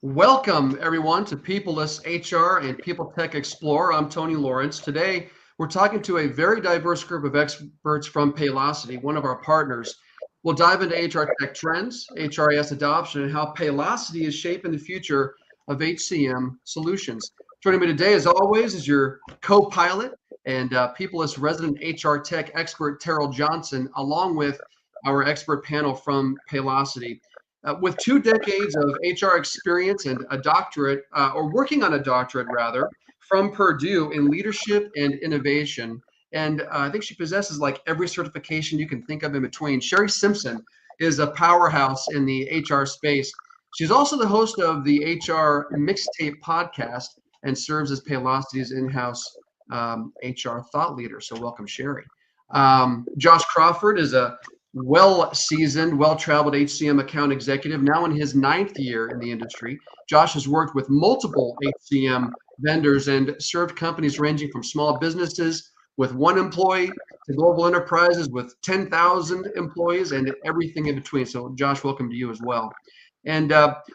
Welcome, everyone, to Peopleless HR and People Tech Explorer. I'm Tony Lawrence. Today, we're talking to a very diverse group of experts from Paylocity, one of our partners. We'll dive into HR tech trends, HRIS adoption, and how Paylocity is shaping the future of HCM solutions. Joining me today, as always, is your co-pilot and Peopleless resident HR tech expert, Tearle Johnson, along with our expert panel from Paylocity. With 2 decades of HR experience and a doctorate, or working on a doctorate rather, from Purdue in leadership and innovation. And I think she possesses like every certification you can think of in between. Shari Simpson is a powerhouse in the HR space. She's also the host of the HR Mixtape podcast and serves as Paylocity's in-house HR thought leader. So welcome, Shari. Josh Crawford is a well-seasoned, well-traveled HCM account executive, now in his 9th year in the industry. Josh has worked with multiple HCM vendors and served companies ranging from small businesses with one employee to global enterprises with 10,000 employees and everything in between. So, Josh, welcome to you as well. And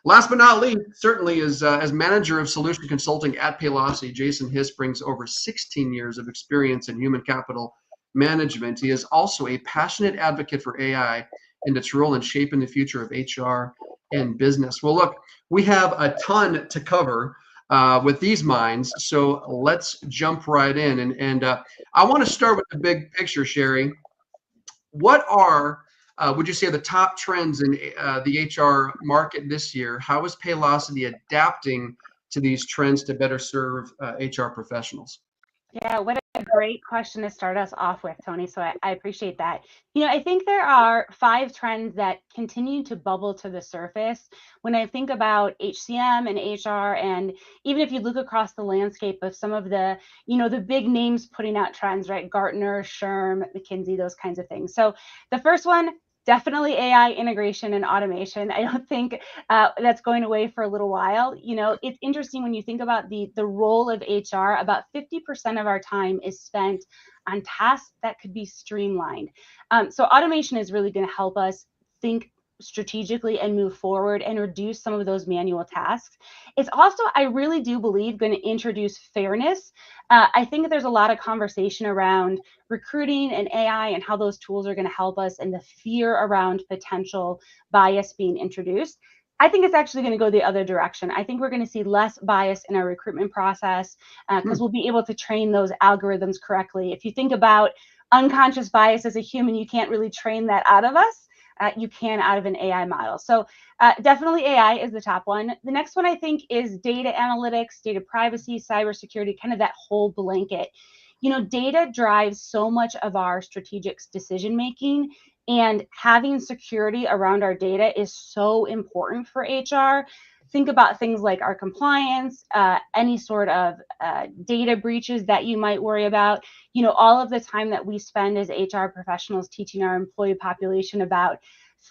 last but not least, certainly is as manager of solution consulting at Paylocity, Jason Hiss brings over 16 years of experience in human capital management. He is also a passionate advocate for AI and its role in shaping the future of HR and business. Well, look, we have a ton to cover with these minds, so let's jump right in. And I want to start with the big picture, Shari. What are would you say the top trends in the HR market this year? How is Paylocity adapting to these trends to better serve HR professionals? Yeah, what a great question to start us off with, Tony. So I appreciate that. I think there are 5 trends that continue to bubble to the surface when I think about HCM and HR. And even if you look across the landscape of some of the big names putting out trends, right? Gartner, SHRM, McKinsey, those kinds of things. So the first one, definitely AI integration and automation. I don't think that's going away for a little while. It's interesting when you think about the role of HR. About 50% of our time is spent on tasks that could be streamlined. So automation is really going to help us think strategically and move forward and reduce some of those manual tasks. It's also, I really do believe, going to introduce fairness. I think there's a lot of conversation around recruiting and AI and how those tools are going to help us, and the fear around potential bias being introduced. I think it's actually going to go the other direction. I think we're going to see less bias in our recruitment process because we'll be able to train those algorithms correctly. If you think about unconscious bias as a human, you can't really train that out of us. You can out of an AI model. So definitely AI is the top one. The next one I think is data analytics, data privacy, cybersecurity, kind of that whole blanket. Data drives so much of our strategic decision making, and having security around our data is so important for HR. Think about things like our compliance, any sort of data breaches that you might worry about. All of the time that we spend as HR professionals teaching our employee population about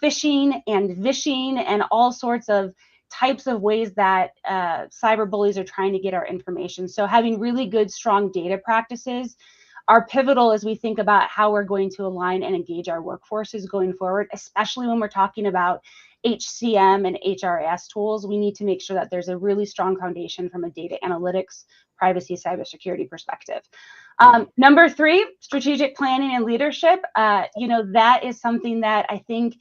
phishing and vishing and all sorts of types of ways that cyber bullies are trying to get our information. So having really good, strong data practices are pivotal as we think about how we're going to align and engage our workforces going forward, especially when we're talking about HCM and HRIS tools. We need to make sure that there's a really strong foundation from a data analytics, privacy, cybersecurity perspective. Number 3, strategic planning and leadership. That is something that I think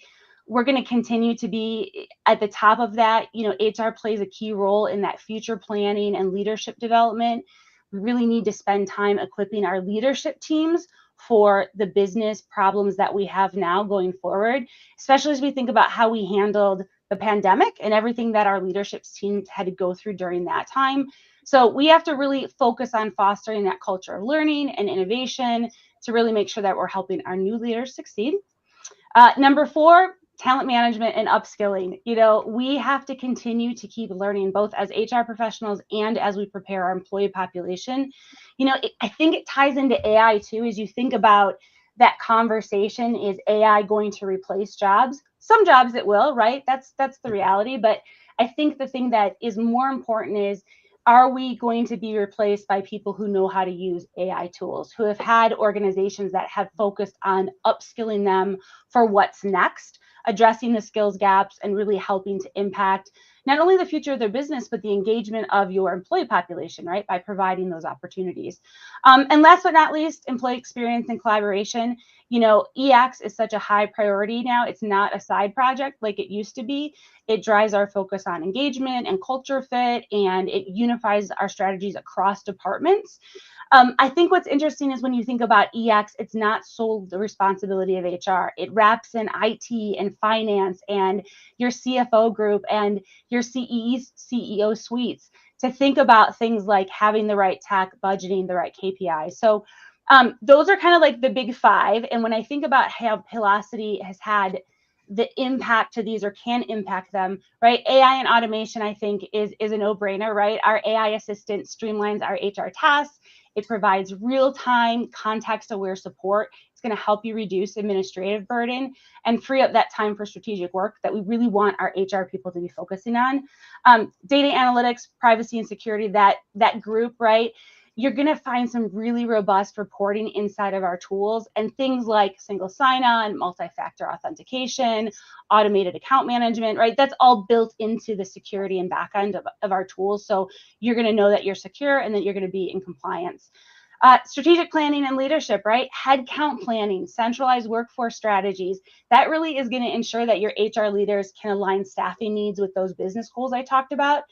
we're going to continue to be at the top of that. HR plays a key role in that future planning and leadership development. We really need to spend time equipping our leadership teams for the business problems that we have now going forward, especially as we think about how we handled the pandemic and everything that our leadership teams had to go through during that time. So we have to really focus on fostering that culture of learning and innovation to really make sure that we're helping our new leaders succeed. Number 4, talent management and upskilling. We have to continue to keep learning both as HR professionals and as we prepare our employee population. I think it ties into AI too, as you think about that conversation. Is AI going to replace jobs? Some jobs it will, right? That's the reality. But I think the thing that is more important is, are we going to be replaced by people who know how to use AI tools, who have had organizations that have focused on upskilling them for what's next? addressing the skills gaps and really helping to impact not only the future of their business, but the engagement of your employee population, right, by providing those opportunities. And last but not least, employee experience and collaboration. You know, EX is such a high priority now. It's not a side project like it used to be. It drives our focus on engagement and culture fit, and it unifies our strategies across departments. I think what's interesting is when you think about EX, it's not solely the responsibility of HR. It wraps in IT and finance and your CFO group and your CEO suites to think about things like having the right tech, budgeting, the right KPIs. So those are kind of like the big five. And when I think about how Paylocity has had the impact to these or can impact them, right? AI and automation, I think, is a no-brainer, right? Our AI assistant streamlines our HR tasks. It provides real-time, context-aware support. It's going to help you reduce administrative burden and free up that time for strategic work that we really want our HR people to be focusing on. Data analytics, privacy, and security, that group, right? You're going to find some really robust reporting inside of our tools, and things like single sign-on, multi-factor authentication, automated account management, right? That's all built into the security and backend of our tools. So you're going to know that you're secure and that you're going to be in compliance. Strategic planning and leadership, right? Headcount planning, centralized workforce strategies. That really is going to ensure that your HR leaders can align staffing needs with those business goals I talked about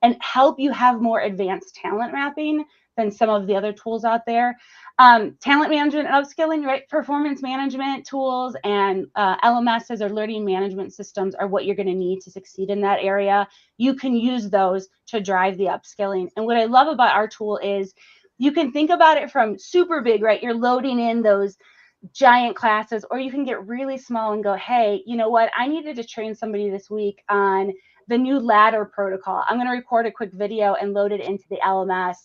and help you have more advanced talent mapping than some of the other tools out there. Talent management and upskilling, right? Performance management tools and LMSs or learning management systems are what you're going to need to succeed in that area. You can use those to drive the upskilling. And what I love about our tool is you can think about it from super big, right? You're loading in those giant classes, or you can get really small and go, hey, you know what? I needed to train somebody this week on the new ladder protocol. I'm going to record a quick video and load it into the LMS.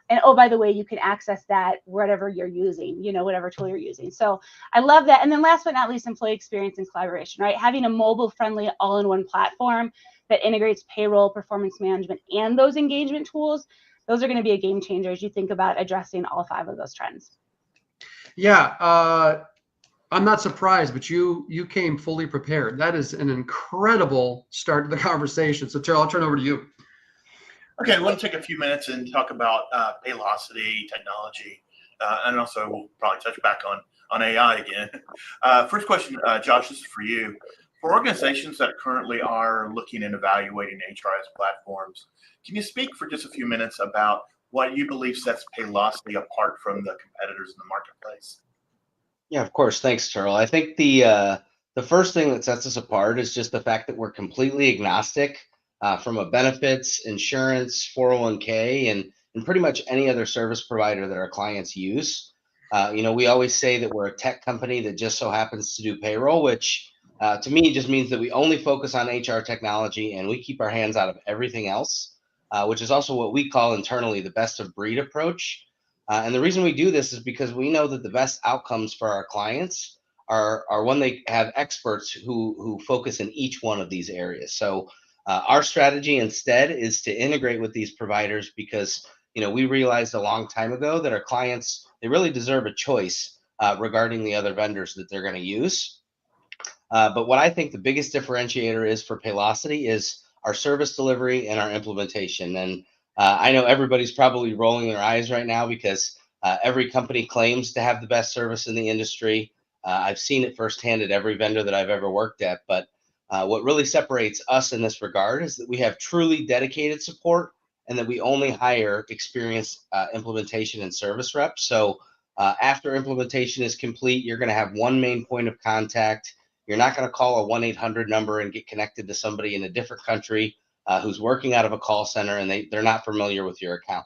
And oh, by the way, you can access that whatever you're using, you know, whatever tool you're using. So I love that. And then last but not least, employee experience and collaboration, right? Having a mobile-friendly all-in-one platform that integrates payroll, performance management, and those engagement tools, those are going to be a game changer as you think about addressing all five of those trends. Yeah, I'm not surprised, but you came fully prepared. That is an incredible start to the conversation. So Tearle, I'll turn over to you. Okay, I want to take a few minutes and talk about Paylocity technology, and also we'll probably touch back on AI again. First question, Josh, this is for you. For organizations that currently are looking and evaluating HRIS platforms, can you speak for just a few minutes about what you believe sets Paylocity apart from the competitors in the marketplace? Yeah, of course. Thanks, Tearle. I think the first thing that sets us apart is just the fact that we're completely agnostic from a benefits, insurance, 401k, and pretty much any other service provider that our clients use. We always say that we're a tech company that just so happens to do payroll, which to me just means that we only focus on HR technology and we keep our hands out of everything else, which is also what we call internally the best of breed approach. And the reason we do this is because we know that the best outcomes for our clients are when they have experts who focus in each one of these areas. So our strategy instead is to integrate with these providers because we realized a long time ago that our clients, they really deserve a choice regarding the other vendors that they're going to use. But what I think the biggest differentiator is for Paylocity is our service delivery and our implementation. And I know everybody's probably rolling their eyes right now because every company claims to have the best service in the industry. I've seen it firsthand at every vendor that I've ever worked at. But what really separates us in this regard is that we have truly dedicated support and that we only hire experienced implementation and service reps. So after implementation is complete, you're going to have one main point of contact. You're not going to call a 1-800 number and get connected to somebody in a different country who's working out of a call center and they're not familiar with your account.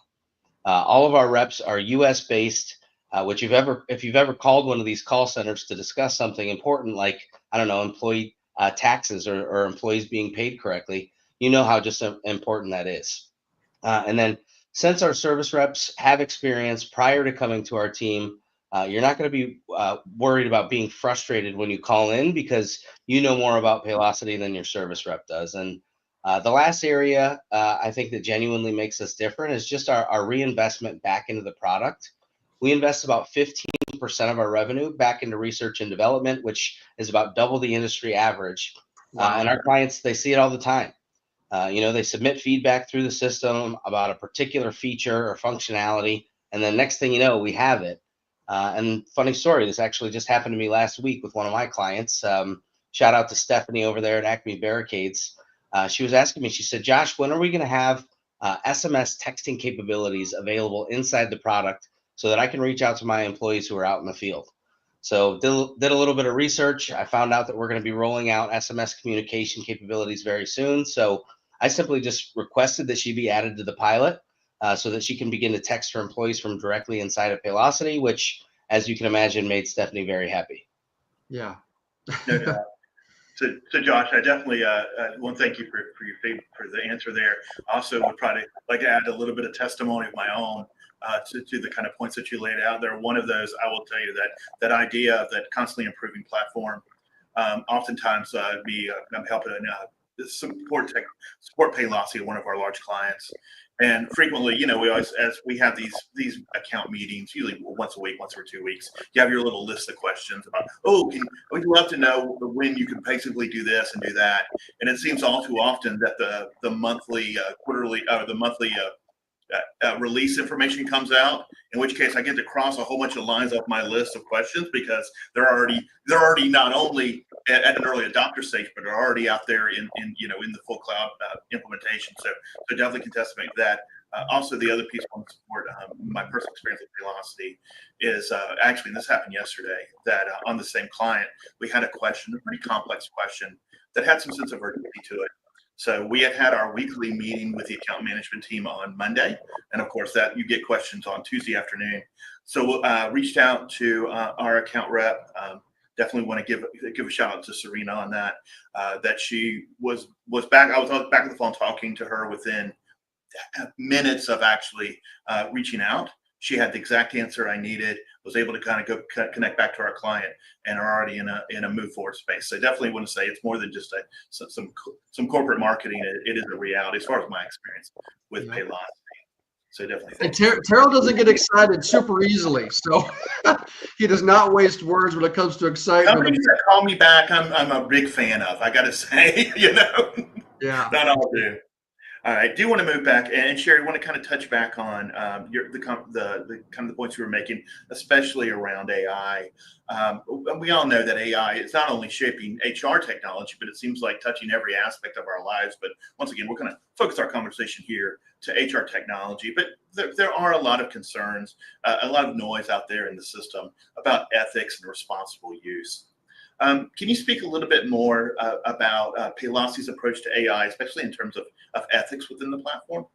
All of our reps are US based, which if you've ever called one of these call centers to discuss something important like, I don't know, employee taxes or employees being paid correctly, you know how just important that is. And then since our service reps have experience prior to coming to our team, you're not going to be worried about being frustrated when you call in because you know more about Paylocity than your service rep does. And the last area I think that genuinely makes us different is just our reinvestment back into the product. We invest about 15% of our revenue back into research and development, which is about double the industry average. Wow. And our clients, they see it all the time. They submit feedback through the system about a particular feature or functionality, and then next thing you know, we have it. And funny story, this actually just happened to me last week with one of my clients. Shout out to Stephanie over there at Acme Barricades. She was asking me, she said, Josh, when are we going to have SMS texting capabilities available inside the product so that I can reach out to my employees who are out in the field? So did a little bit of research. I found out that we're going to be rolling out SMS communication capabilities very soon. So I simply just requested that she be added to the pilot so that she can begin to text her employees from directly inside of Paylocity, which, as you can imagine, made Stephanie very happy. Yeah. No doubt. So Josh, I definitely want to thank you for the answer there. Also, would probably like to add a little bit of testimony of my own to the kind of points that you laid out there. One of those, I will tell you that idea of that constantly improving platform. Oftentimes, I'm helping support Paylocity, one of our large clients. And frequently, we always, as we have these account meetings, usually once a week, once every 2 weeks, you have your little list of questions about, we'd love to know when you can basically do this and do that. And it seems all too often that the monthly, quarterly, or the monthly release information comes out, in which case I get to cross a whole bunch of lines off my list of questions because they're already not only at an early adopter stage, but they're already out there in the full cloud implementation. So definitely can testimony to that. Also, the other piece I want to support my personal experience with Paylocity is actually, this happened yesterday, that on the same client, we had a pretty complex question that had some sense of urgency to it. So we had our weekly meeting with the account management team on Monday. And of course that you get questions on Tuesday afternoon. So reached out to our account rep. Definitely want to give a shout out to Serena on that, that she was back. I was back on the phone talking to her within minutes of actually reaching out. She had the exact answer I needed, was able to kind of go connect back to our client, and are already in a move forward space. So definitely want to say it's more than just some corporate marketing. It is a reality as far as my experience with Paylocity. So definitely. And Tearle doesn't get excited super easily, so he does not waste words when it comes to excitement. Companies that call me back, I'm a big fan of. I got to say, Yeah. Not all do. All right, do want to move back, and Shari, want to kind of touch back on the kind of the points you were making, especially around AI. We all know that AI is not only shaping HR technology, but it seems like touching every aspect of our lives. But once again, we're going to focus our conversation here to HR technology. But there are a lot of concerns, a lot of noise out there in the system about ethics and responsible use. Can you speak a little bit more about Paylocity's approach to AI, especially in terms of ethics within the platform?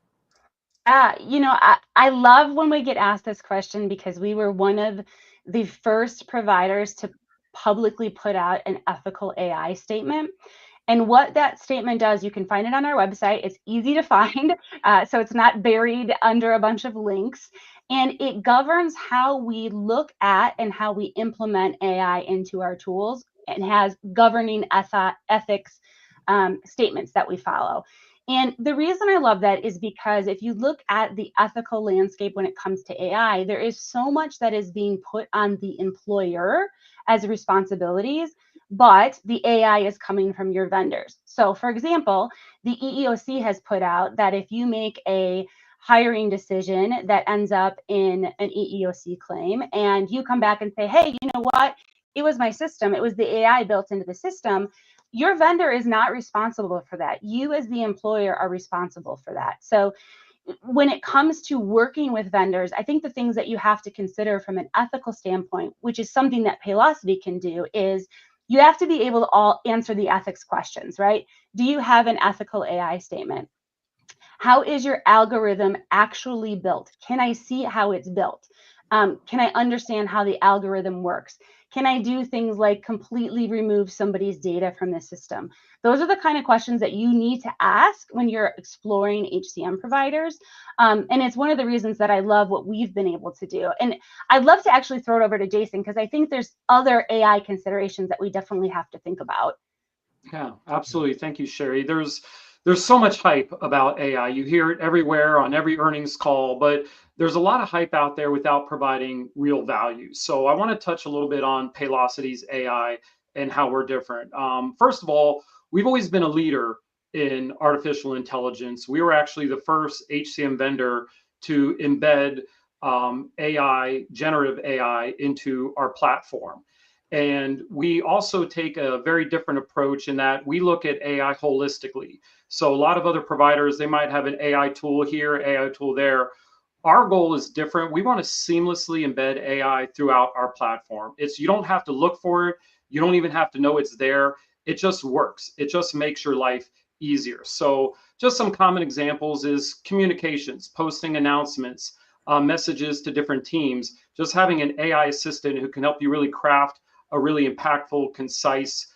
I love when we get asked this question because we were one of the first providers to publicly put out an ethical AI statement. And what that statement does, you can find it on our website. It's easy to find, so it's not buried under a bunch of links. And it governs how we look at and how we implement AI into our tools, and has governing ethics statements that we follow. And the reason I love that is because if you look at the ethical landscape when it comes to AI, there is so much that is being put on the employer as responsibilities, but the AI is coming from your vendors. So for example, the EEOC has put out that if you make a hiring decision that ends up in an EEOC claim, and you come back and say, hey, you know what? It was my system. It was the AI built into the system. Your vendor is not responsible for that. You as the employer are responsible for that. So when it comes to working with vendors, I think the things that you have to consider from an ethical standpoint, which is something that Paylocity can do, is you have to be able to all answer the ethics questions, right? Do you have an ethical AI statement? How is your algorithm actually built? Can I see how it's built? Can I understand how the algorithm works? Can I do things like completely remove somebody's data from the system? Those are the kind of questions that you need to ask when you're exploring HCM providers. And it's one of the reasons that I love what we've been able to do. And I'd love to actually throw it over to Jason, because I think there's other AI considerations that we definitely have to think about. Yeah, absolutely. Thank you, Shari. There's so much hype about AI. You hear it everywhere on every earnings call, but there's a lot of hype out there without providing real value. So I want to touch a little bit on Paylocity's AI and how we're different. First of all, we've always been a leader in artificial intelligence. We were actually the first HCM vendor to embed AI, generative AI, into our platform. And we also take a very different approach in that we look at AI holistically. So a lot of other providers, they might have an AI tool here, AI tool there. Our goal is different. We want to seamlessly embed AI throughout our platform. You don't have to look for it. You don't even have to know it's there. It just works. It just makes your life easier. So just some common examples is communications, posting announcements, messages to different teams, just having an AI assistant who can help you really craft a really impactful, concise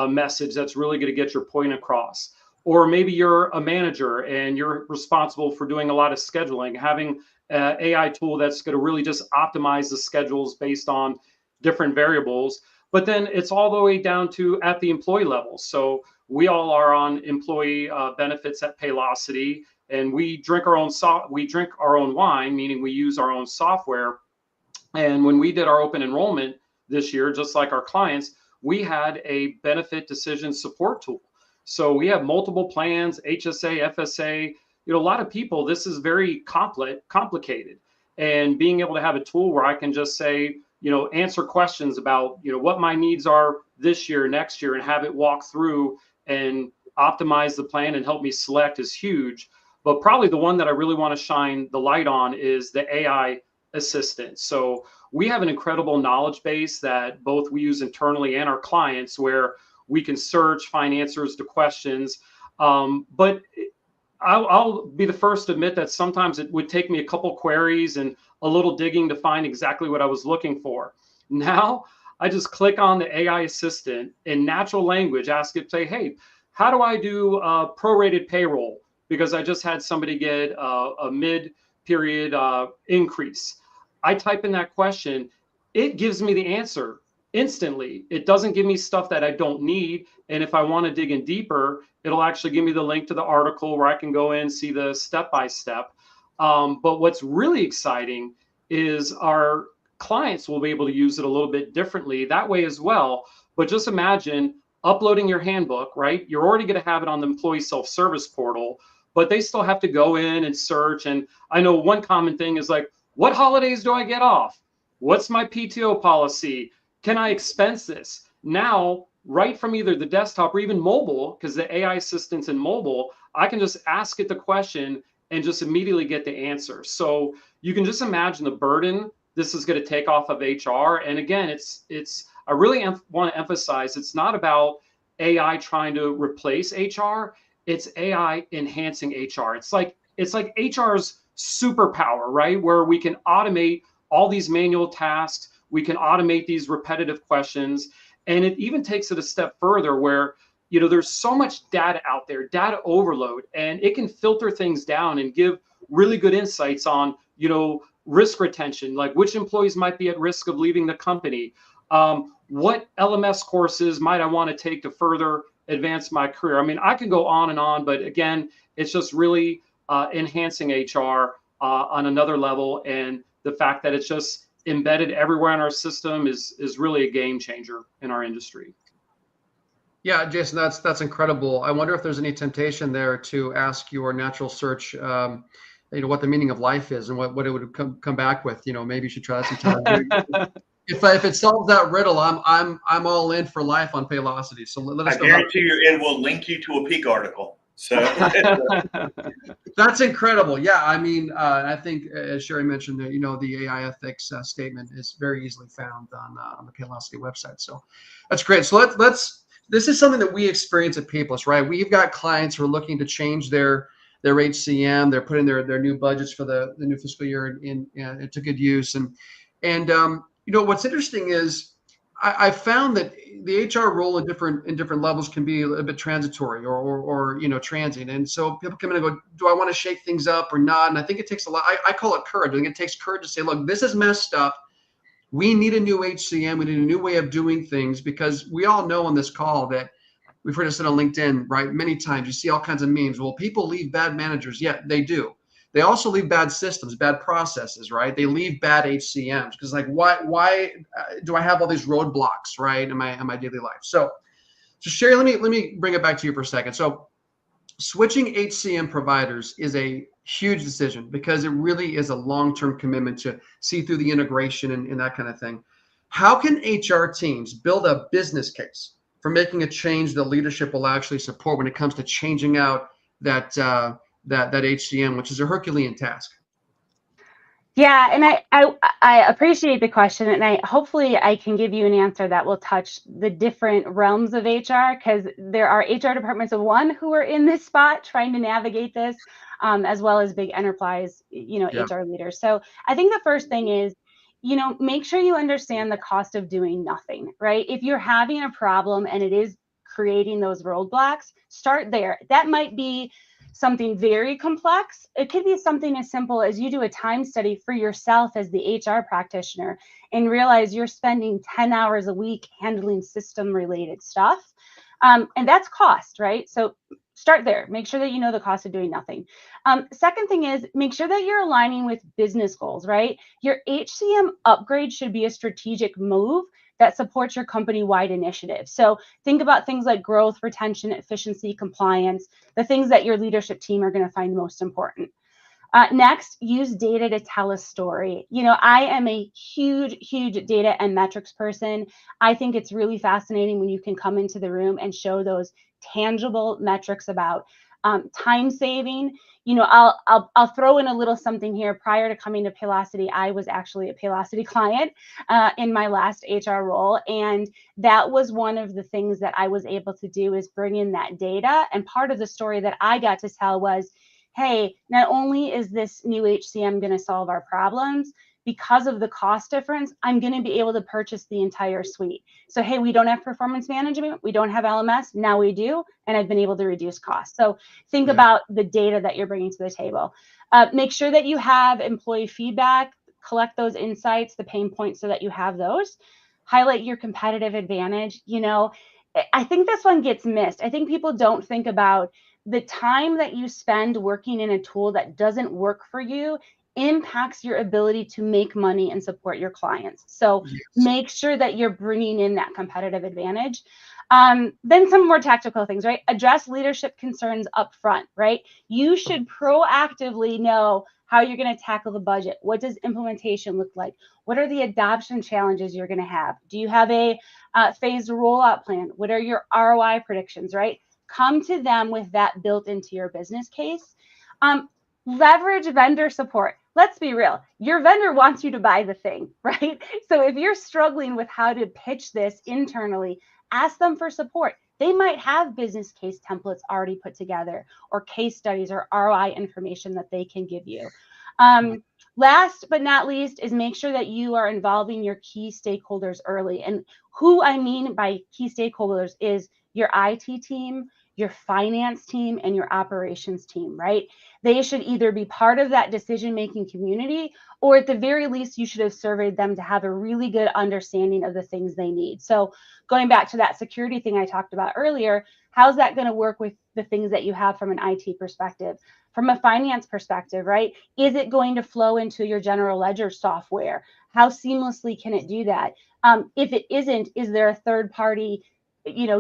message that's really going to get your point across. Or maybe you're a manager and you're responsible for doing a lot of scheduling, having an AI tool that's going to really just optimize the schedules based on different variables. But then it's all the way down to at the employee level. So we all are on employee benefits at Paylocity, and we drink our own wine, meaning we use our own software. And when we did our open enrollment this year, just like our clients, we had a benefit decision support tool. So we have multiple plans, HSA, FSA. A lot of people, this is very complicated. And being able to have a tool where I can just say, answer questions about, what my needs are this year, next year, and have it walk through and optimize the plan and help me select is huge. But probably the one that I really want to shine the light on is the AI assistant. So we have an incredible knowledge base that both we use internally and our clients, where we can search, find answers to questions. But I'll be the first to admit that sometimes it would take me a couple queries and a little digging to find exactly what I was looking for. Now I just click on the AI assistant in natural language, ask it, say, hey, how do I do prorated payroll? Because I just had somebody get a mid-period increase. I type in that question, it gives me the answer instantly. It doesn't give me stuff that I don't need. And if I want to dig in deeper, it'll actually give me the link to the article where I can go in, see the step-by-step. But what's really exciting is our clients will be able to use it a little bit differently that way as well. But just imagine uploading your handbook, right? You're already going to have it on the employee self-service portal, but they still have to go in and search. And I know one common thing is like, what holidays do I get off? What's my PTO policy? Can I expense this? Now, right from either the desktop or even mobile, because the AI assistant's in mobile, I can just ask it the question and just immediately get the answer. So you can just imagine the burden this is going to take off of HR. And again, I really want to emphasize, it's not about AI trying to replace HR. It's AI enhancing HR. It's like HR's superpower, right? Where we can automate all these manual tasks. We can automate these repetitive questions. And it even takes it a step further where, there's so much data out there, data overload, and it can filter things down and give really good insights on, risk retention, like which employees might be at risk of leaving the company. What LMS courses might I want to take to further advance my career? I mean, I can go on and on, but again, it's just really enhancing HR on another level. And the fact that it's just embedded everywhere in our system is really a game changer in our industry. Yeah, Jason, that's incredible. I wonder if there's any temptation there to ask your natural search, what the meaning of life is and what it would come back with. Maybe you should try that sometime. If it solves that riddle, I'm all in for life on Paylocity. So let us. I guarantee you, it will link you to a Peak article. So that's incredible. Yeah, I mean, I think as Shari mentioned, the AI ethics statement is very easily found on the Paylocity website. So that's great. So this is something that we experience at Payless, right? We've got clients who are looking to change their HCM. They're putting their new budgets for the new fiscal year into good use. And what's interesting is I found that the HR role in different levels can be a bit transitory or transient. And so people come in and go, do I want to shake things up or not? And I think it takes a lot. I call it courage. I think it takes courage to say, look, this is messed up. We need a new HCM. We need a new way of doing things, because we all know on this call that we've heard it said on LinkedIn, right? Many times you see all kinds of memes. Well, people leave bad managers. Yeah, they do. They also leave bad systems, bad processes, right? They leave bad HCMs because why do I have all these roadblocks, right, in my daily life? So So Shari, let me bring it back to you for a second. So switching HCM providers is a huge decision because it really is a long-term commitment to see through the integration and that kind of thing. How can HR teams build a business case for making a change that leadership will actually support when it comes to changing out that that HCM, which is a Herculean task? Yeah, and I appreciate the question, and hopefully I can give you an answer that will touch the different realms of HR, because there are HR departments of one who are in this spot trying to navigate this, as well as big enterprise, Yeah. HR leaders. So I think the first thing is, make sure you understand the cost of doing nothing, right? If you're having a problem and it is creating those roadblocks, start there. That might be something very complex. It could be something as simple as you do a time study for yourself as the HR practitioner and realize you're spending 10 hours a week handling system related stuff. And that's cost, right? So start there. Make sure that you know the cost of doing nothing. Second thing is make sure that you're aligning with business goals, right? Your HCM upgrade should be a strategic move that supports your company-wide initiative. So think about things like growth, retention, efficiency, compliance, the things that your leadership team are going to find most important. Next, use data to tell a story. I am a huge data and metrics person. I think it's really fascinating when you can come into the room and show those tangible metrics about time saving. I'll throw in a little something here. Prior to coming to Paylocity, I was actually a Paylocity client in my last HR role. And that was one of the things that I was able to do is bring in that data. And part of the story that I got to tell was, hey, not only is this new HCM going to solve our problems, because of the cost difference, I'm going to be able to purchase the entire suite. So, hey, we don't have performance management, we don't have LMS, now we do, and I've been able to reduce costs. So think about the data that you're bringing to the table. Make sure that you have employee feedback, collect those insights, the pain points, so that you have those. Highlight your competitive advantage. I think this one gets missed. I think people don't think about the time that you spend working in a tool that doesn't work for you impacts your ability to make money and support your clients. So make sure that you're bringing in that competitive advantage. Then some more tactical things, right? Address leadership concerns up front, right? You should proactively know how you're going to tackle the budget. What does implementation look like? What are the adoption challenges you're going to have? Do you have a phased rollout plan? What are your ROI predictions, right? Come to them with that built into your business case. Leverage vendor support. Let's be real. Your vendor wants you to buy the thing, right? So if you're struggling with how to pitch this internally, ask them for support. They might have business case templates already put together, or case studies or ROI information that they can give you. Last but not least is make sure that you are involving your key stakeholders early. And who I mean by key stakeholders is your IT team, your finance team, and your operations team, right? They should either be part of that decision-making community, or at the very least, you should have surveyed them to have a really good understanding of the things they need. So going back to that security thing I talked about earlier, how's that going to work with the things that you have from an IT perspective? From a finance perspective, right? Is it going to flow into your general ledger software? How seamlessly can it do that? If it isn't, is there a third party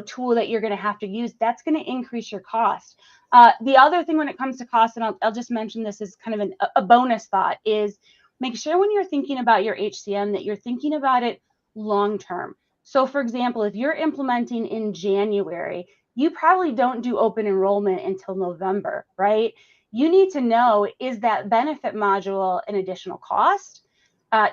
tool that you're going to have to use? That's going to increase your cost. The other thing when it comes to cost, and I'll just mention this as kind of a bonus thought, is make sure when you're thinking about your HCM that you're thinking about it long term. So for example, if you're implementing in January, you probably don't do open enrollment until November, right? You need to know, is that benefit module an additional cost?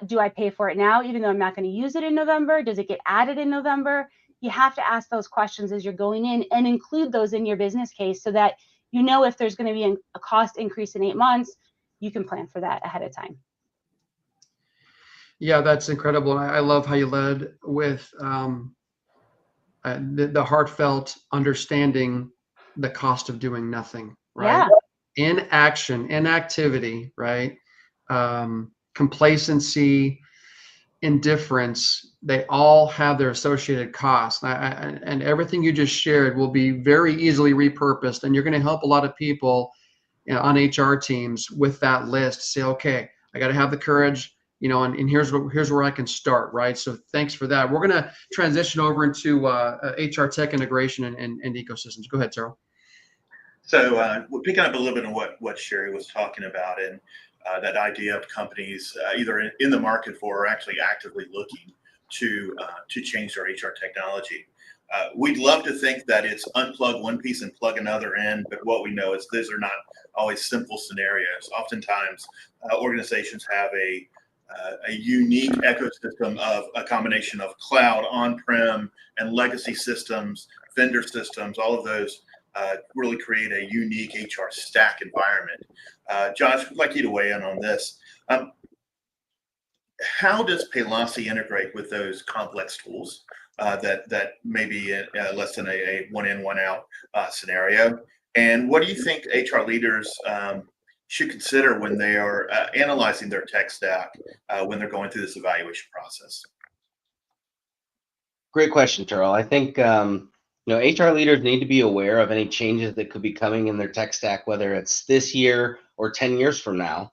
Do I pay for it now, even though I'm not going to use it in November? Does it get added in November? You have to ask those questions as you're going in and include those in your business case so that you know if there's going to be a cost increase in 8 months, you can plan for that ahead of time. Yeah, that's incredible. I love how you led with the heartfelt understanding the cost of doing nothing, right? Yeah. Inaction, inactivity, right? Complacency, indifference, they all have their associated costs. And everything you just shared will be very easily repurposed, and you're going to help a lot of people on HR teams with that list. Say, okay, I got to have the courage and here's where I can start, right? So thanks for that. We're going to transition over into HR tech integration and ecosystems. Go ahead, Tearle. So we're picking up a little bit on what Shari was talking about, and that idea of companies either in the market for or actually actively looking to change their HR technology. We'd love to think that it's unplug one piece and plug another in, but what we know is these are not always simple scenarios. Oftentimes, organizations have a unique ecosystem of a combination of cloud, on-prem, and legacy systems, vendor systems. All of those really create a unique HR stack environment. Josh, I'd like you to weigh in on this. How does Paylocity integrate with those complex tools that may be less than a one in, one out scenario? And what do you think HR leaders should consider when they are analyzing their tech stack when they're going through this evaluation process? Great question, Tearle. I think HR leaders need to be aware of any changes that could be coming in their tech stack, whether it's this year or 10 years from now.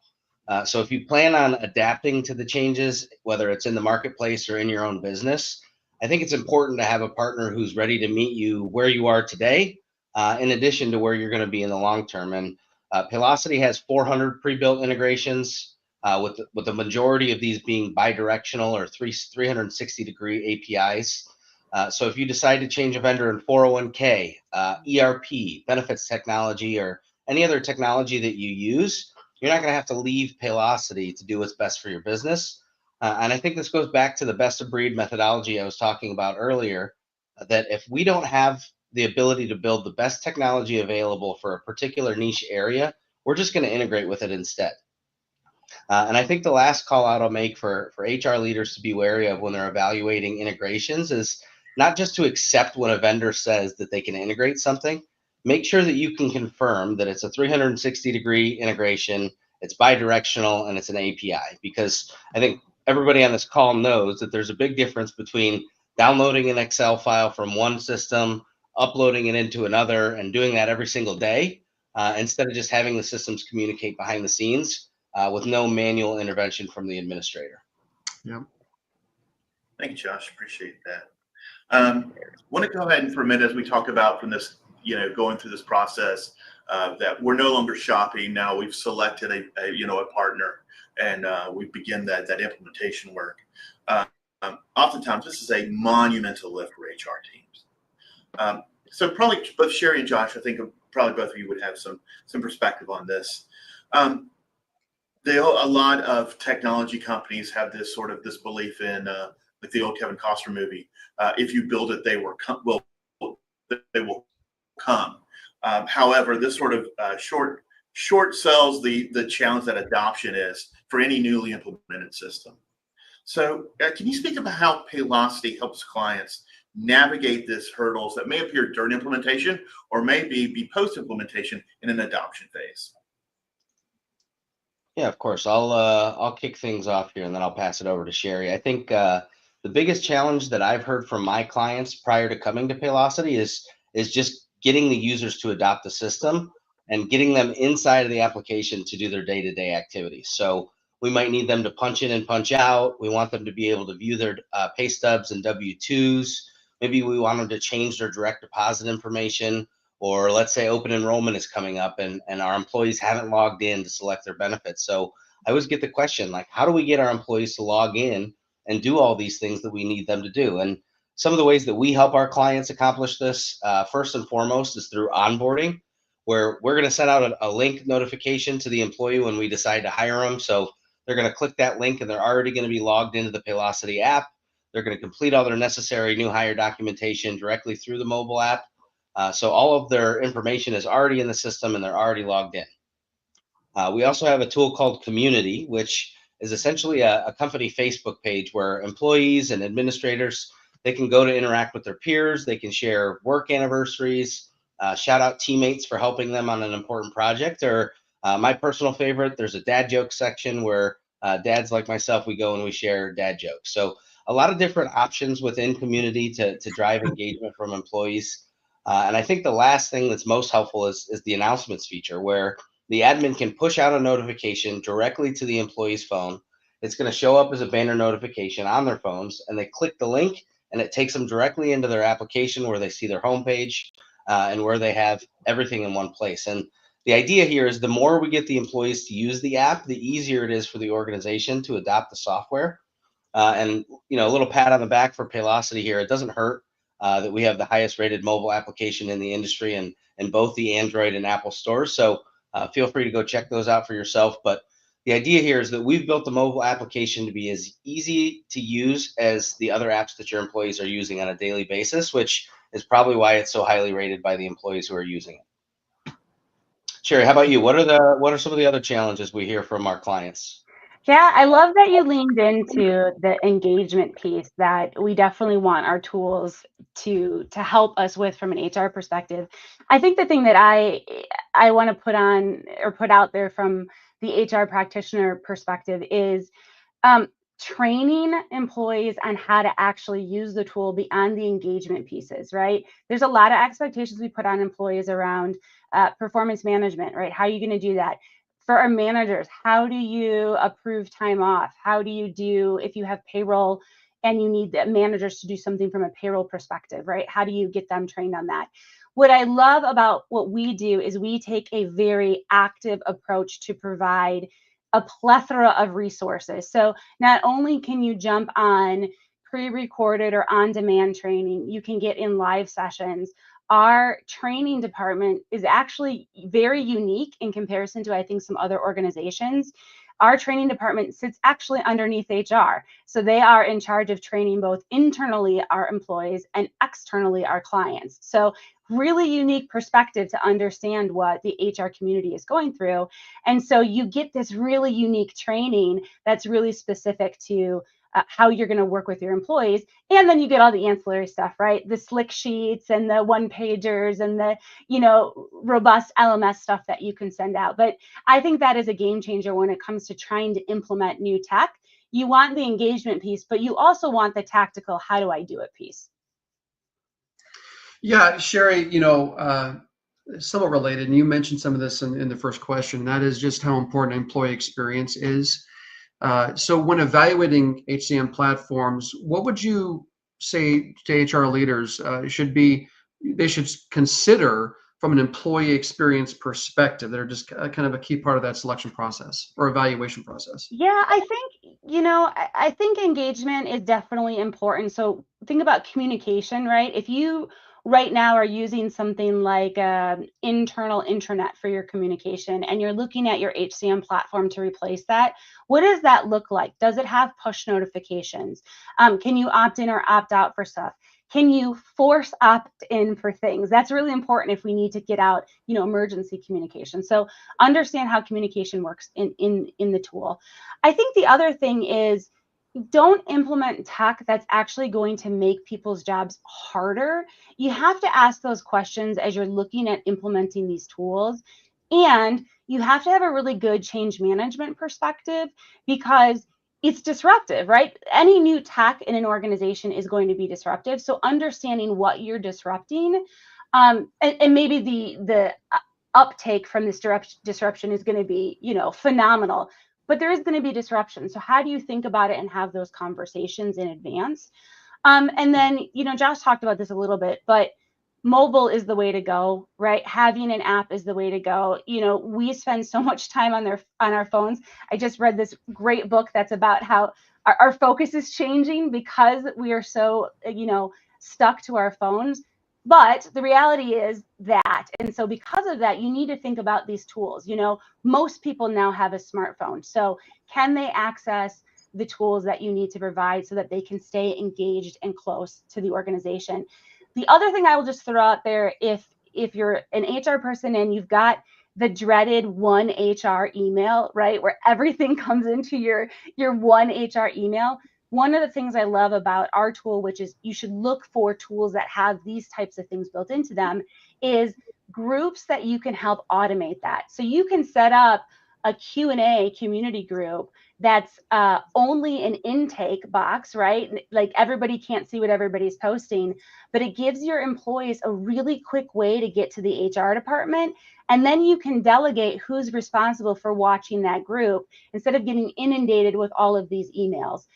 So if you plan on adapting to the changes, whether it's in the marketplace or in your own business, I think it's important to have a partner who's ready to meet you where you are today, in addition to where you're going to be in the long term. And Paylocity has 400 pre-built integrations, with the majority of these being bidirectional or 360-degree APIs. So if you decide to change a vendor in 401k, ERP, benefits technology, or any other technology that you use, you're not going to have to leave Paylocity to do what's best for your business. And I think this goes back to the best of breed methodology I was talking about earlier, that if we don't have the ability to build the best technology available for a particular niche area, we're just going to integrate with it instead. And I think the last call out I'll make for HR leaders to be wary of when they're evaluating integrations is not just to accept when a vendor says that they can integrate something. Make sure that you can confirm that it's a 360-degree integration, it's bidirectional, and it's an API, because I think everybody on this call knows that there's a big difference between downloading an Excel file from one system, uploading it into another, and doing that every single day, instead of just having the systems communicate behind the scenes with no manual intervention from the administrator. Yeah. Thank you, Josh. Appreciate that. Want to go ahead and for a minute as we talk about from this, going through this process, that we're no longer shopping. Now we've selected a partner, and we begin that implementation work. Oftentimes, this is a monumental lift for HR teams. So probably both Shari and Josh, I think probably both of you would have some perspective on this. A lot of technology companies have this belief in like the old Kevin Costner movie. If you build it, they will come. However, this sort of short sells the challenge that adoption is for any newly implemented system. So can you speak about how Paylocity helps clients navigate these hurdles that may appear during implementation or maybe be post-implementation in an adoption phase? Yeah, of course. I'll kick things off here and then I'll pass it over to Shari. I think the biggest challenge that I've heard from my clients prior to coming to Paylocity is just getting the users to adopt the system and getting them inside of the application to do their day-to-day activities. So we might need them to punch in and punch out. We want them to be able to view their pay stubs and W-2s. Maybe we want them to change their direct deposit information, or let's say open enrollment is coming up and our employees haven't logged in to select their benefits. So I always get the question, like, how do we get our employees to log in and do all these things that we need them to do? And some of the ways that we help our clients accomplish this, first and foremost, is through onboarding, where we're going to send out a link notification to the employee when we decide to hire them. So they're going to click that link and they're already going to be logged into the Paylocity app. They're going to complete all their necessary new hire documentation directly through the mobile app. So all of their information is already in the system and they're already logged in. We also have a tool called Community, which is essentially a company Facebook page where employees and administrators, they can go to interact with their peers. They can share work anniversaries, shout out teammates for helping them on an important project, or my personal favorite, there's a dad joke section where dads like myself, we go and we share dad jokes. So a lot of different options within Community to drive engagement from employees. And I think the last thing that's most helpful is the announcements feature, where the admin can push out a notification directly to the employee's phone, it's going to show up as a banner notification on their phones, and they click the link and it takes them directly into their application where they see their homepage and where they have everything in one place. And the idea here is the more we get the employees to use the app, the easier it is for the organization to adopt the software. And a little pat on the back for Paylocity here. It doesn't hurt that we have the highest rated mobile application in the industry in both the Android and Apple stores. So feel free to go check those out for yourself. But the idea here is that we've built the mobile application to be as easy to use as the other apps that your employees are using on a daily basis, which is probably why it's so highly rated by the employees who are using it. Shari, how about you? What are some of the other challenges we hear from our clients? Yeah, I love that you leaned into the engagement piece that we definitely want our tools to help us with from an HR perspective. I think the thing that I want to put out there from the HR practitioner perspective is training employees on how to actually use the tool beyond the engagement pieces, right? There's a lot of expectations we put on employees around performance management, right? How are you going to do that? For our managers, how do you approve time off? How do you do if you have payroll and you need the managers to do something from a payroll perspective, right? How do you get them trained on that? What I love about what we do is we take a very active approach to provide a plethora of resources. So not only can you jump on pre-recorded or on-demand training, you can get in live sessions. Our training department is actually very unique in comparison to, I think, some other organizations. Our training department sits actually underneath HR. So they are in charge of training both internally our employees and externally our clients. So really unique perspective to understand what the HR community is going through. And so you get this really unique training that's really specific to how you're going to work with your employees. And then you get all the ancillary stuff, right? The slick sheets and the one pagers and the, robust LMS stuff that you can send out. But I think that is a game changer when it comes to trying to implement new tech. You want the engagement piece, but you also want the tactical, how do I do it piece? Yeah, Shari, somewhat related, and you mentioned some of this in the first question, that is just how important employee experience is. So when evaluating HCM platforms, what would you say to HR leaders they should consider from an employee experience perspective that are just kind of a key part of that selection process or evaluation process? Yeah, I think, I think engagement is definitely important. So think about communication, right? If you right now are using something like internal intranet for your communication and you're looking at your HCM platform to replace that, what does that look like? Does it have push notifications? Can you opt in or opt out for stuff? Can you force opt in for things? That's really important if we need to get out, emergency communication. So understand how communication works in the tool. I think the other thing is don't implement tech that's actually going to make people's jobs harder. You have to ask those questions as you're looking at implementing these tools. And you have to have a really good change management perspective because it's disruptive, right? Any new tech in an organization is going to be disruptive. So understanding what you're disrupting, and maybe the uptake from this disruption is going to be, phenomenal, but there is going to be disruption. So how do you think about it and have those conversations in advance? And then, Josh talked about this a little bit, but mobile is the way to go, right? Having an app is the way to go. We spend so much time on our phones. I just read this great book that's about how our focus is changing because we are so, stuck to our phones. But the reality is that, and so because of that, you need to think about these tools. Most people now have a smartphone. So can they access the tools that you need to provide so that they can stay engaged and close to the organization? The other thing I will just throw out there, if you're an HR person and you've got the dreaded one HR email, right, where everything comes into your one HR email, one of the things I love about our tool, which is you should look for tools that have these types of things built into them, is groups that you can help automate that. So you can set up a Q&A community group that's only an intake box, right? Like everybody can't see what everybody's posting, but it gives your employees a really quick way to get to the HR department. And then you can delegate who's responsible for watching that group instead of getting inundated with all of these emails.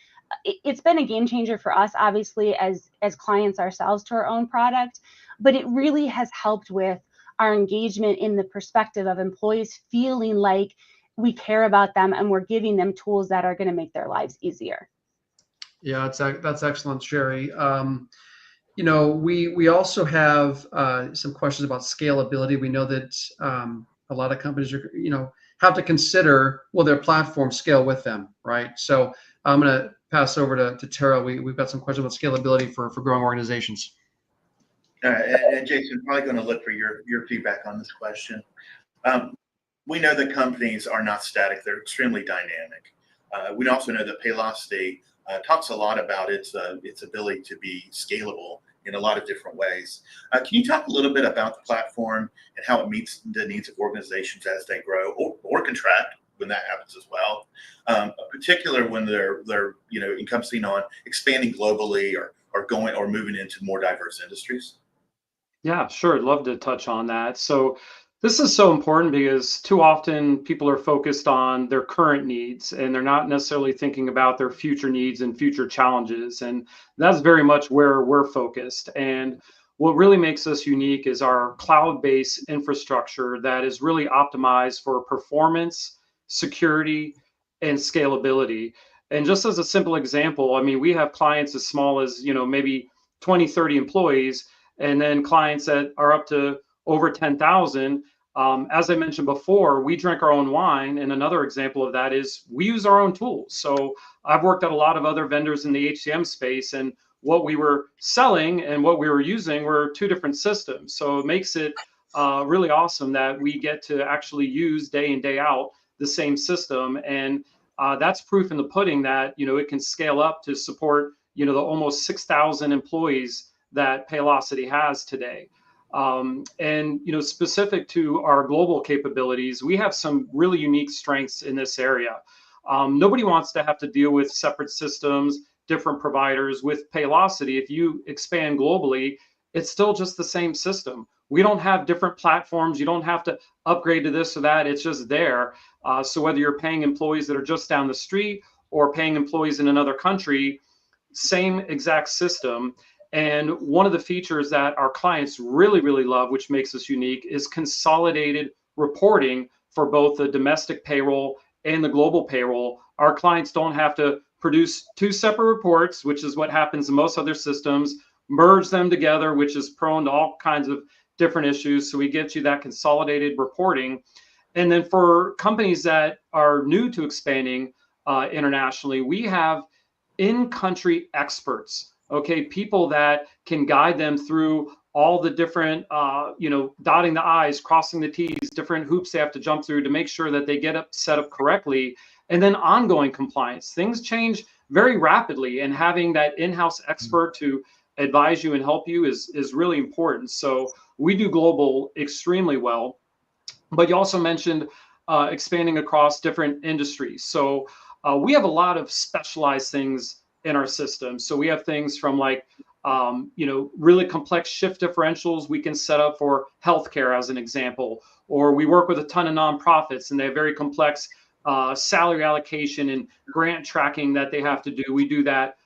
It's been a game changer for us, obviously, as clients ourselves to our own product, but it really has helped with our engagement in the perspective of employees feeling like we care about them and we're giving them tools that are going to make their lives easier. Yeah, that's excellent, Shari. We also have some questions about scalability. We know that a lot of companies are, have to consider, will their platform scale with them, right? So I'm going to pass over to Tearle. We've got some questions about scalability for growing organizations. And Jason, probably going to look for your feedback on this question. We know that companies are not static; they're extremely dynamic. We also know that Paylocity talks a lot about its ability to be scalable in a lot of different ways. Can you talk a little bit about the platform and how it meets the needs of organizations as they grow or contract when that happens as well? Particularly when they're encompassing on expanding globally or going or moving into more diverse industries. Yeah, sure. I'd love to touch on that. So this is so important because too often people are focused on their current needs and they're not necessarily thinking about their future needs and future challenges. And that's very much where we're focused. And what really makes us unique is our cloud-based infrastructure that is really optimized for performance, security, and scalability. And just as a simple example, I mean, we have clients as small as, maybe 20, 30 employees, and then clients that are up to over 10,000. As I mentioned before, we drink our own wine. And another example of that is we use our own tools. So I've worked at a lot of other vendors in the HCM space, and what we were selling and what we were using were two different systems. So it makes it really awesome that we get to actually use day in, day out the same system. And that's proof in the pudding that, it can scale up to support, the almost 6,000 employees that Paylocity has today. And specific to our global capabilities, we have some really unique strengths in this area. Nobody wants to have to deal with separate systems, different providers. With Paylocity, if you expand globally, it's still just the same system. We don't have different platforms. You don't have to upgrade to this or that. It's just there. So whether you're paying employees that are just down the street or paying employees in another country, same exact system. And one of the features that our clients really, really love, which makes us unique, is consolidated reporting for both the domestic payroll and the global payroll. Our clients don't have to produce two separate reports, which is what happens in most other systems, merge them together, which is prone to all kinds of different issues. So we get you that consolidated reporting. And then for companies that are new to expanding internationally, we have in-country experts. Okay, people that can guide them through all the different, dotting the I's, crossing the T's, different hoops they have to jump through to make sure that they get set up correctly. And then ongoing compliance. Things change very rapidly, and having that in-house expert to advise you and help you is really important. So we do global extremely well. But you also mentioned expanding across different industries. So we have a lot of specialized things in our system. So we have things from like, really complex shift differentials we can set up for healthcare as an example, or we work with a ton of nonprofits and they have very complex salary allocation and grant tracking that they have to do. We do that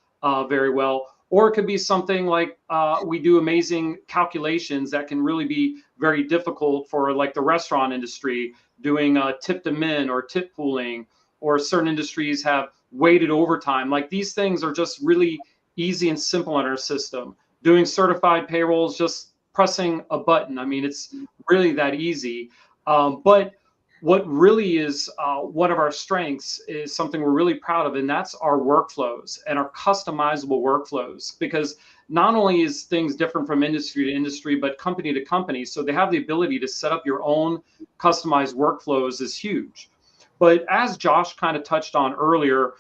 very well. Or it could be something like we do amazing calculations that can really be very difficult for like the restaurant industry, doing tip to min or tip pooling, or certain industries have weighted overtime. Like these things are just really easy and simple in our system. Doing certified payrolls, just pressing a button. I mean, it's really that easy. But what really is one of our strengths is something we're really proud of, and that's our workflows and our customizable workflows. Because not only is things different from industry to industry, but company to company. So they have the ability to set up your own customized workflows is huge. But as Josh kind of touched on earlier,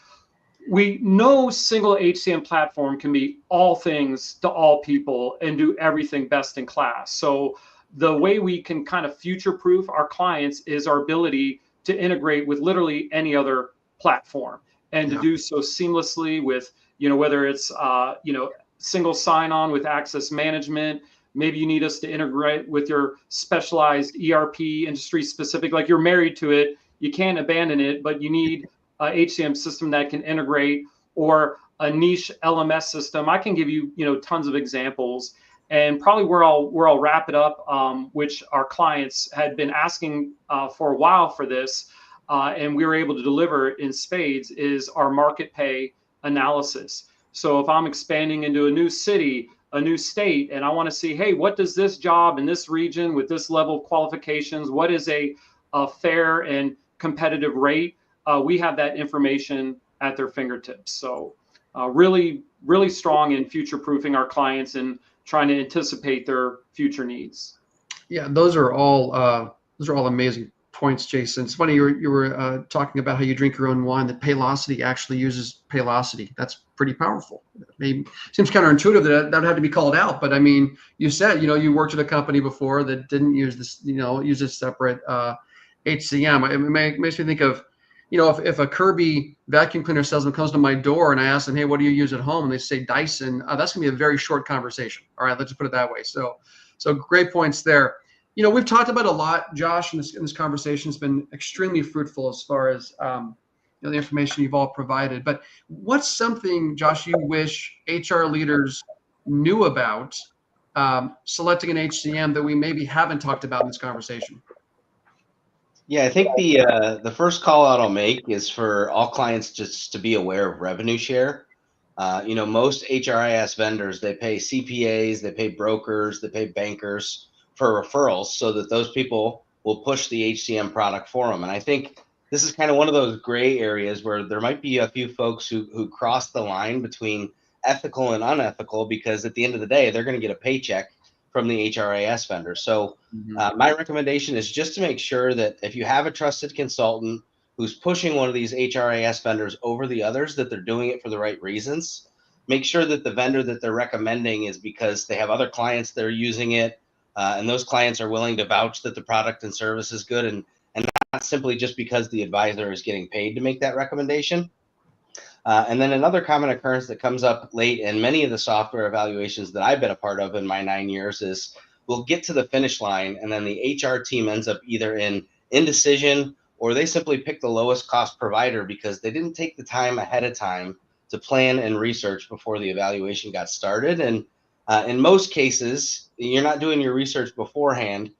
no single HCM platform can be all things to all people and do everything best in class. So the way we can kind of future-proof our clients is our ability to integrate with literally any other platform, and to do so seamlessly with, whether it's, single sign-on with access management. Maybe you need us to integrate with your specialized ERP, industry specific, like you're married to it. You can't abandon it, but you need a HCM system that can integrate, or a niche LMS system. I can give you, tons of examples. And probably where I'll wrap it up, which our clients had been asking for a while for this, and we were able to deliver in spades, is our market pay analysis. So if I'm expanding into a new city, a new state, and I want to see, hey, what does this job in this region with this level of qualifications, what is a fair and competitive rate? We have that information at their fingertips. So really, really strong in future-proofing our clients and trying to anticipate their future needs. Yeah, those are all amazing points, Jason. It's funny you were talking about how you drink your own wine. That Paylocity actually uses Paylocity. That's pretty powerful. Maybe seems counterintuitive that that would have to be called out, but I mean, you said you worked at a company before that didn't use this, use a separate HCM. It makes me think of, if a Kirby vacuum cleaner salesman comes to my door and I ask them, hey, what do you use at home? And they say Dyson, that's gonna be a very short conversation. All right, let's just put it that way. So great points there. We've talked about a lot, Josh, in this conversation. Has been extremely fruitful as far as the information you've all provided. But what's something, Josh, you wish HR leaders knew about selecting an HCM that we maybe haven't talked about in this conversation? Yeah, I think the first call out I'll make is for all clients just to be aware of revenue share. Most HRIS vendors, they pay CPAs, they pay brokers, they pay bankers for referrals so that those people will push the HCM product for them. And I think this is kind of one of those gray areas where there might be a few folks who cross the line between ethical and unethical, because at the end of the day, they're going to get a paycheck from the HRIS vendor. So my recommendation is just to make sure that if you have a trusted consultant who's pushing one of these HRIS vendors over the others, that they're doing it for the right reasons. Make sure that the vendor that they're recommending is because they have other clients that are using it, and those clients are willing to vouch that the product and service is good, and not simply just because the advisor is getting paid to make that recommendation. And then another common occurrence that comes up late in many of the software evaluations that I've been a part of in my 9 years is we'll get to the finish line, and then the HR team ends up either in indecision, or they simply pick the lowest cost provider because they didn't take the time ahead of time to plan and research before the evaluation got started. And in most cases, you're not doing your research beforehand.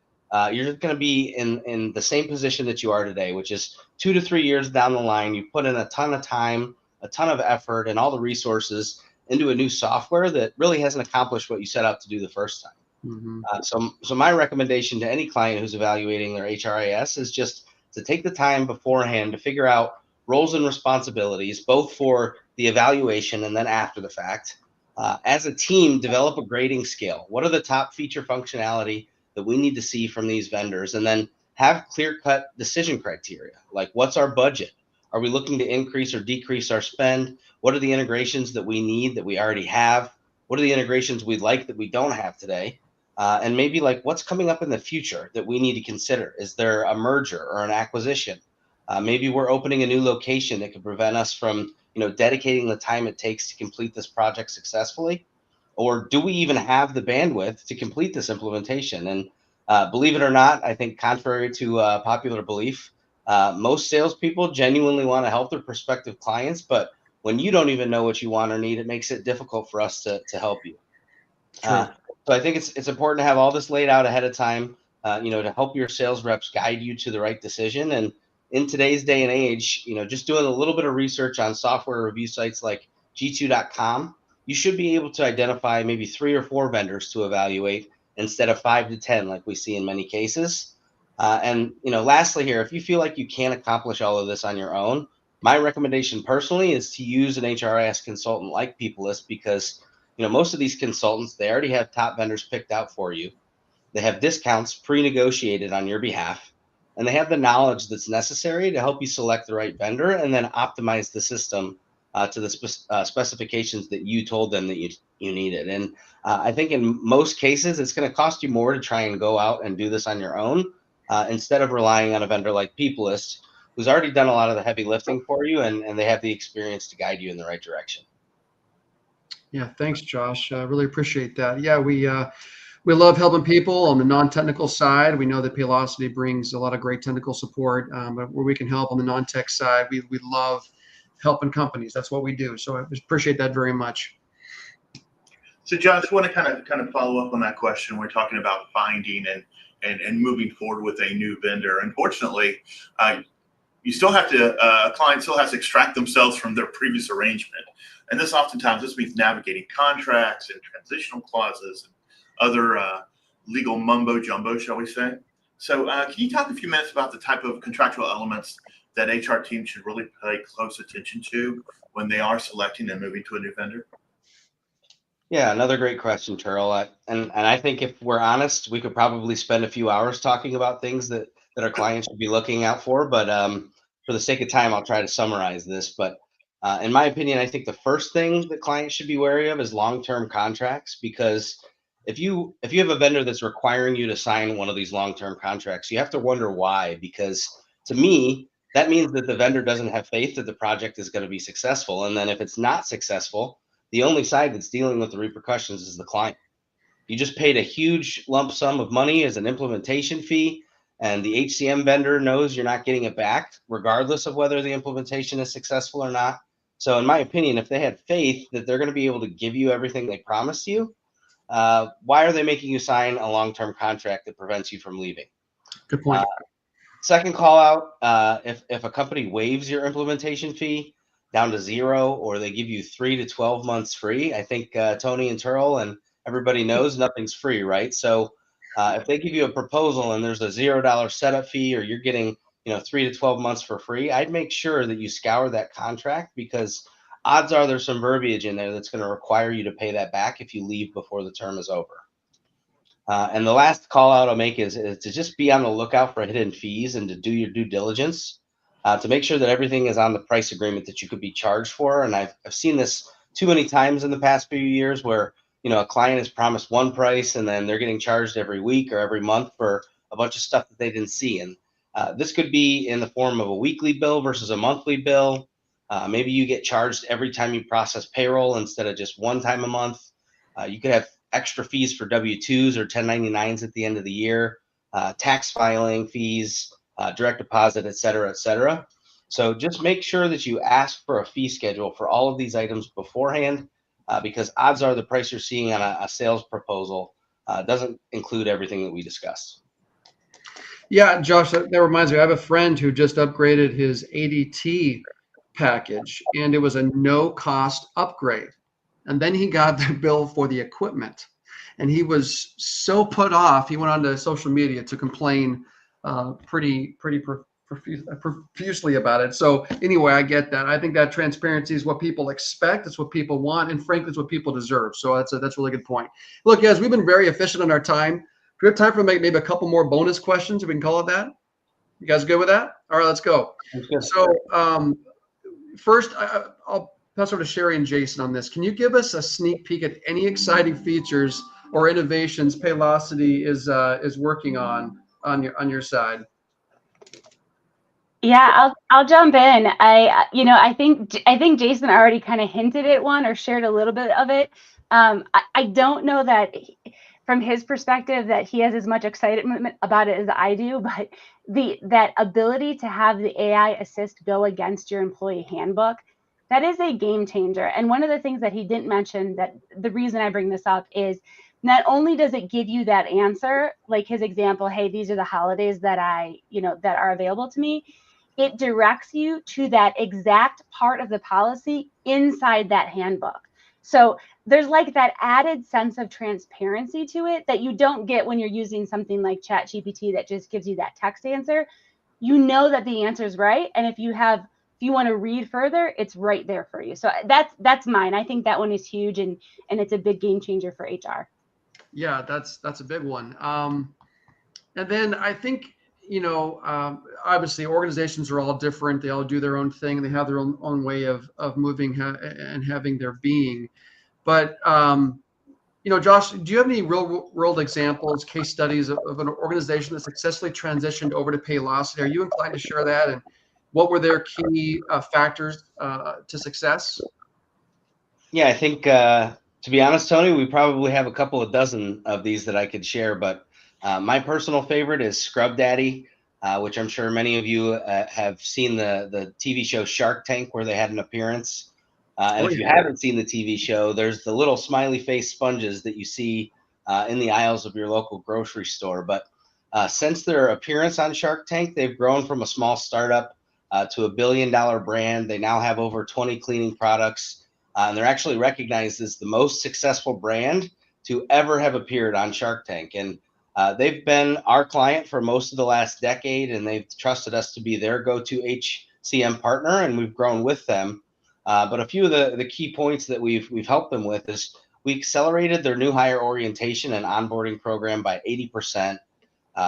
You're just going to be in the same position that you are today, which is 2 to 3 years down the line. You put in a ton of time, a ton of effort, and all the resources into a new software that really hasn't accomplished what you set out to do the first time. So my recommendation to any client who's evaluating their HRIS is just to take the time beforehand to figure out roles and responsibilities, both for the evaluation and then after the fact. As a team, develop a grading scale. What are the top feature functionality that we need to see from these vendors? And then have clear-cut decision criteria, like what's our budget? Are we looking to increase or decrease our spend? What are the integrations that we need that we already have? What are the integrations we'd like that we don't have today? And maybe like what's coming up in the future that we need to consider? Is there a merger or an acquisition? Maybe we're opening a new location that could prevent us from dedicating the time it takes to complete this project successfully. Or do we even have the bandwidth to complete this implementation? And believe it or not, I think contrary to popular belief, most salespeople genuinely want to help their prospective clients, but when you don't even know what you want or need, it makes it difficult for us to help you. So I think it's important to have all this laid out ahead of time, to help your sales reps guide you to the right decision. And in today's day and age, just doing a little bit of research on software review sites like G2.com, you should be able to identify maybe 3 or 4 vendors to evaluate instead of 5 to 10 like we see in many cases. And lastly here, if you feel like you can't accomplish all of this on your own, my recommendation personally is to use an HRIS consultant like PeopleList, because most of these consultants, they already have top vendors picked out for you. They have discounts pre-negotiated on your behalf, and they have the knowledge that's necessary to help you select the right vendor and then optimize the system to the specifications that you told them that you needed. And I think in most cases, it's going to cost you more to try and go out and do this on your own instead of relying on a vendor like PeopleList, who's already done a lot of the heavy lifting for you, and they have the experience to guide you in the right direction. Yeah, thanks, Josh. I really appreciate that. Yeah, we love helping people on the non-technical side. We know that Paylocity brings a lot of great technical support, but where we can help on the non-tech side, we love helping companies. That's what we do. So I appreciate that very much. So, Josh, I want to kind of follow up on that question. We're talking about finding and moving forward with a new vendor. Unfortunately, you still have to, a client still has to extract themselves from their previous arrangement. And this means navigating contracts and transitional clauses and other legal mumbo jumbo, shall we say. So can you talk a few minutes about the type of contractual elements that HR teams should really pay close attention to when they are selecting and moving to a new vendor? Yeah, another great question, Tearle. And I think if we're honest, we could probably spend a few hours talking about things that our clients should be looking out for. But for the sake of time, I'll try to summarize this. But in my opinion, I think the first thing that clients should be wary of is long-term contracts, because if you have a vendor that's requiring you to sign one of these long-term contracts, you have to wonder why. Because to me, that means that the vendor doesn't have faith that the project is going to be successful. And then if it's not successful, the only side that's dealing with the repercussions is the client. You just paid a huge lump sum of money as an implementation fee, and the HCM vendor knows you're not getting it back, regardless of whether the implementation is successful or not. So in my opinion, if they had faith that they're going to be able to give you everything they promised you, why are they making you sign a long-term contract that prevents you from leaving? Good point. Second call out, if a company waives your implementation fee down to 0, or they give you 3 to 12 months free, I think Tony and Tearle and everybody knows nothing's free, right? So if they give you a proposal and there's a $0 setup fee, or you're getting 3 to 12 months for free, I'd make sure that you scour that contract, because odds are there's some verbiage in there that's going to require you to pay that back if you leave before the term is over. And the last call out I'll make is to just be on the lookout for hidden fees, and to do your due diligence to make sure that everything is on the price agreement that you could be charged for. And I've seen this too many times in the past few years, where a client has promised one price and then they're getting charged every week or every month for a bunch of stuff that they didn't see. And this could be in the form of a weekly bill versus a monthly bill. Maybe you get charged every time you process payroll instead of just one time a month. You could have extra fees for W-2s or 1099s at the end of the year, tax filing fees, direct deposit, et cetera, et cetera. So just make sure that you ask for a fee schedule for all of these items beforehand, because odds are the price you're seeing on a sales proposal doesn't include everything that we discussed. Yeah, Josh, that reminds me, I have a friend who just upgraded his ADT package, and it was a no-cost upgrade. And then he got the bill for the equipment, and he was so put off, he went onto social media to complain pretty profusely about it. So anyway, I get that. I think that transparency is what people expect. It's what people want, and frankly, it's what people deserve. So that's a really good point. Look, guys, we've been very efficient on our time. Do we have time for maybe a couple more bonus questions, if we can call it that? You guys good with that? All right, let's go. So first, I'll pass over to Shari and Jason on this. Can you give us a sneak peek at any exciting features or innovations Paylocity is working on your side? Yeah, I'll jump in. I think Jason already kind of hinted at one or shared a little bit of it. I don't know that from his perspective that he has as much excitement about it as I do, but that ability to have the AI assist go against your employee handbook, that is a game changer. And one of the things that he didn't mention, that the reason I bring this up, is not only does it give you that answer, like his example, hey, these are the holidays that that are available to me, it directs you to that exact part of the policy inside that handbook. So there's like that added sense of transparency to it that you don't get when you're using something like ChatGPT that just gives you that text answer. You know that the answer is right, and if you want to read further, it's right there for you. So that's mine. I think that one is huge, and it's a big game changer for HR. Yeah, that's a big one. And then I think obviously organizations are all different. They all do their own thing. They have their own way of moving and having their being. But Josh, do you have any real world examples, case studies of an organization that successfully transitioned over to Paylocity? Are you inclined to share that? And what were their key factors to success? Yeah, I think to be honest, Tony, we probably have a couple of dozen of these that I could share, but my personal favorite is Scrub Daddy, which I'm sure many of you have seen the TV show Shark Tank, where they had an appearance. And if you haven't seen the TV show, there's the little smiley face sponges that you see in the aisles of your local grocery store. But since their appearance on Shark Tank, they've grown from a small startup to a $1 billion brand. They now have over 20 cleaning products. And they're actually recognized as the most successful brand to ever have appeared on Shark Tank. And they've been our client for most of the last decade, and they've trusted us to be their go-to HCM partner, and we've grown with them. But a few of the key points that we've helped them with is we accelerated their new hire orientation and onboarding program by 80%.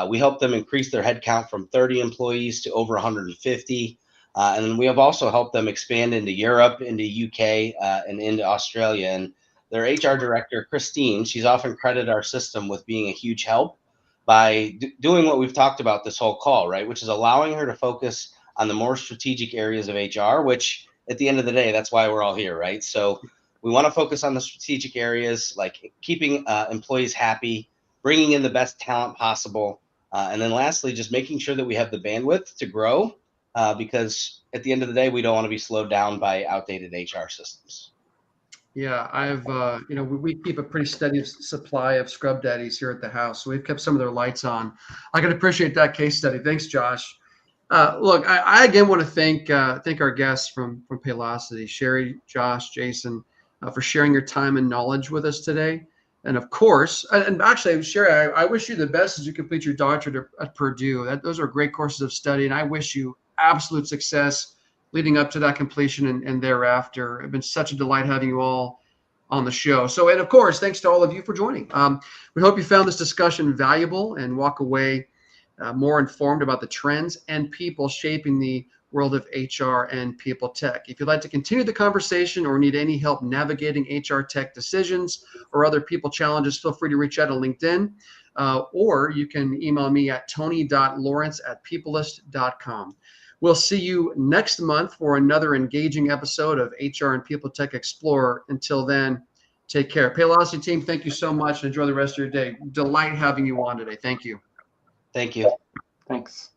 We helped them increase their headcount from 30 employees to over 150. And we have also helped them expand into Europe, into UK, and into Australia. And their HR director, Christine, she's often credited our system with being a huge help by doing what we've talked about this whole call, right? Which is allowing her to focus on the more strategic areas of HR, which at the end of the day, that's why we're all here, right? So we want to focus on the strategic areas, like keeping employees happy, bringing in the best talent possible. And then lastly, just making sure that we have the bandwidth to grow. Because at the end of the day, we don't want to be slowed down by outdated HR systems. Yeah, we keep a pretty steady supply of Scrub Daddies here at the house. So we've kept some of their lights on. I can appreciate that case study. Thanks, Josh. Look, I again want to thank our guests from Paylocity, Shari, Josh, Jason, for sharing your time and knowledge with us today. And of course, and actually, Shari, I wish you the best as you complete your doctorate at Purdue. Those are great courses of study, and I wish you absolute success leading up to that completion and thereafter. It's been such a delight having you all on the show. So, and of course, thanks to all of you for joining. We hope you found this discussion valuable and walk away more informed about the trends and people shaping the world of HR and people tech. If you'd like to continue the conversation or need any help navigating HR tech decisions or other people challenges, feel free to reach out on LinkedIn, or you can email me at tony.lawrence@peoplelist.com. We'll see you next month for another engaging episode of HR and People Tech Explorer. Until then, take care. Paylocity team, thank you so much and enjoy the rest of your day. Delight having you on today. Thank you. Thank you. Thanks.